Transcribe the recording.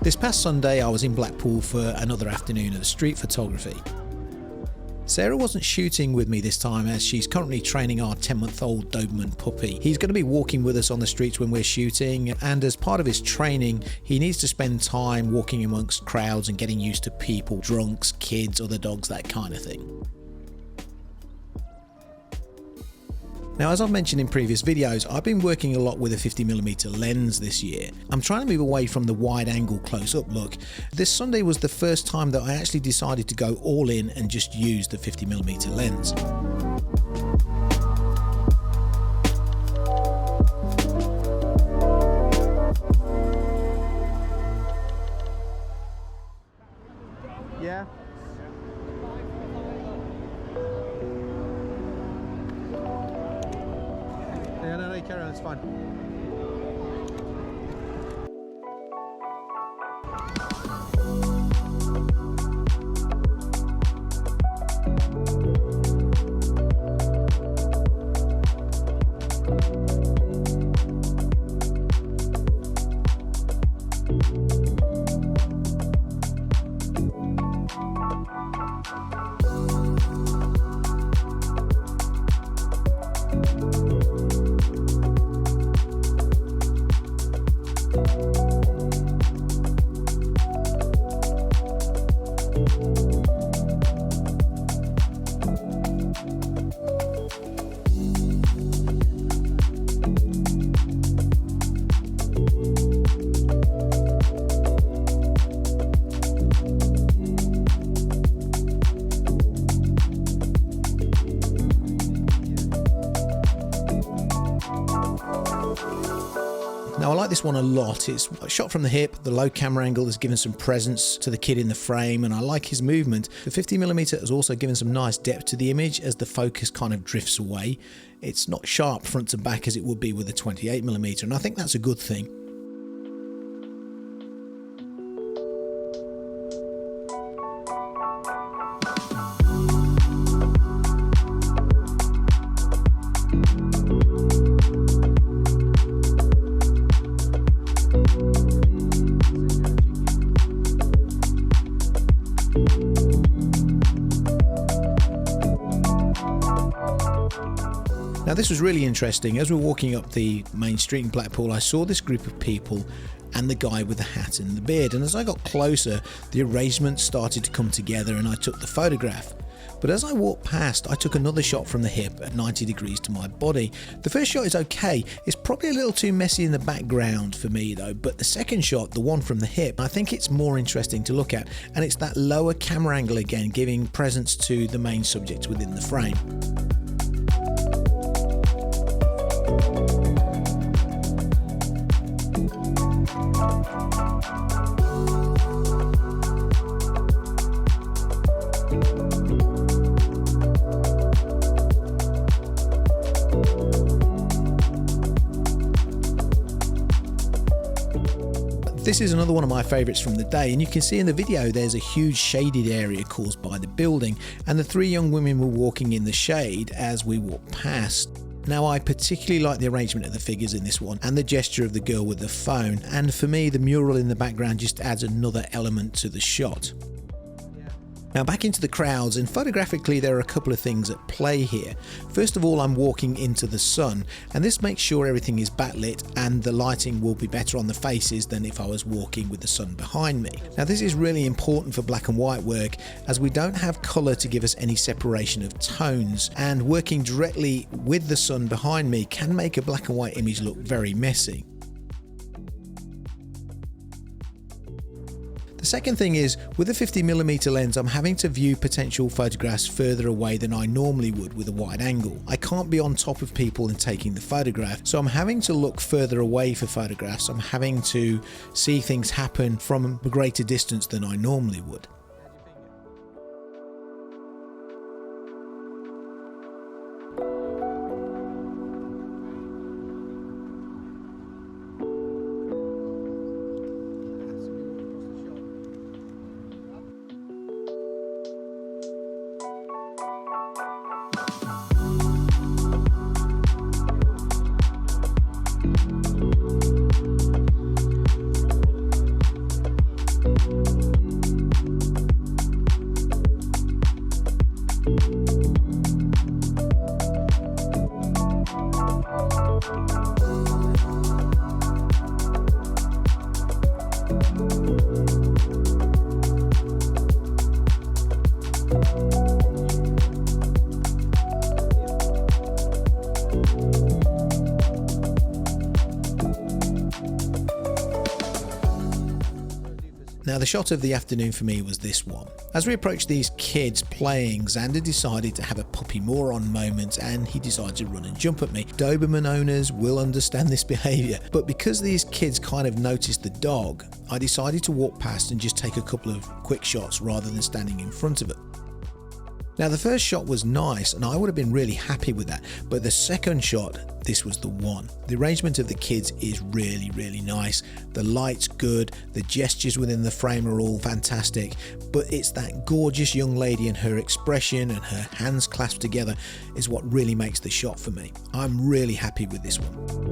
This past Sunday I was in Blackpool for another afternoon of street photography. Sarah wasn't shooting with me this time as she's currently training our 10-month-old Doberman puppy. He's going to be walking with us on the streets when we're shooting, and as part of his training he needs to spend time walking amongst crowds and getting used to people, drunks, kids, other dogs, that kind of thing. Now, as I've mentioned in previous videos, I've been working a lot with a 50mm lens this year. I'm trying to move away from the wide angle close-up look. This Sunday was the first time that I actually decided to go all in and just use the 50mm lens. Yeah. Yeah, no, carry on, it's fine. Now, I like this one a lot. It's shot from the hip, the low camera angle has given some presence to the kid in the frame, and I like his movement. The 50mm has also given some nice depth to the image as the focus kind of drifts away. It's not sharp front to back as it would be with a 28mm, and I think that's a good thing. Now, this was really interesting. As we were walking up the main street in Blackpool, I saw this group of people and the guy with the hat and the beard, and as I got closer the arrangements started to come together and I took the photograph. But as I walked past, I took another shot from the hip at 90 degrees to my body. The first shot is okay. It's probably a little too messy in the background for me though, but the second shot, the one from the hip, I think it's more interesting to look at, and it's that lower camera angle again, giving presence to the main subject within the frame. This is another one of my favourites from the day, and you can see in the video there's a huge shaded area caused by the building, and the three young women were walking in the shade as we walked past. Now, I particularly like the arrangement of the figures in this one and the gesture of the girl with the phone, and for me the mural in the background just adds another element to the shot. Now, back into the crowds, and photographically there are a couple of things at play here. First of all, I'm walking into the sun, and this makes sure everything is backlit and the lighting will be better on the faces than if I was walking with the sun behind me. Now, this is really important for black and white work as we don't have colour to give us any separation of tones, and working directly with the sun behind me can make a black and white image look very messy. The second thing is, with a 50mm lens, I'm having to view potential photographs further away than I normally would with a wide angle. I can't be on top of people and taking the photograph, so I'm having to look further away for photographs. I'm having to see things happen from a greater distance than I normally would. Now the shot of the afternoon for me was this one. As we approached these kids playing, Xander decided to have a puppy moron moment and he decided to run and jump at me. Doberman owners will understand this behaviour, but because these kids kind of noticed the dog, I decided to walk past and just take a couple of quick shots rather than standing in front of it. Now the first shot was nice and I would have been really happy with that, but the second shot, this was the one. The arrangement of the kids is really, really nice. The light's good, the gestures within the frame are all fantastic, but it's that gorgeous young lady and her expression and her hands clasped together is what really makes the shot for me. I'm really happy with this one.